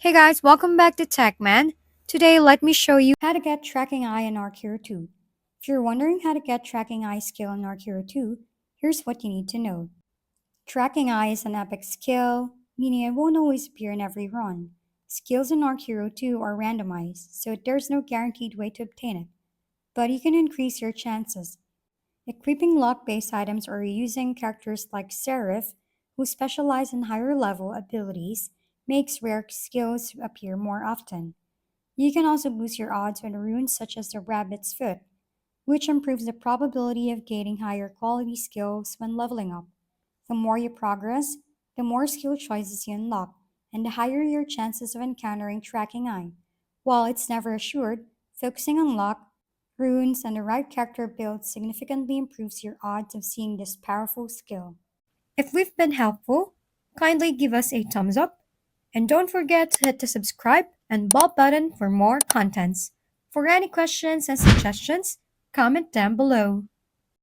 Hey guys, welcome back to TechMan. Today, let me show you how to get Tracking Eye in Archero 2. If you're wondering how to get Tracking Eye skill in Archero 2, here's what you need to know. Tracking Eye is an epic skill, meaning it won't always appear in every run. Skills in Archero 2 are randomized, so there's no guaranteed way to obtain it, but you can increase your chances. Equipping lock-based items or using characters like Seraph, who specialize in higher level abilities, makes rare skills appear more often. You can also boost your odds with runes such as the Rabbit's Foot, which improves the probability of gaining higher quality skills when leveling up. The more you progress, the more skill choices you unlock, and the higher your chances of encountering Tracking Eye. While it's never assured, focusing on luck, runes, and the right character build significantly improves your odds of seeing this powerful skill. If we've been helpful, kindly give us a thumbs up, and don't forget to hit the subscribe and bell button for more contents. For any questions and suggestions, comment down below.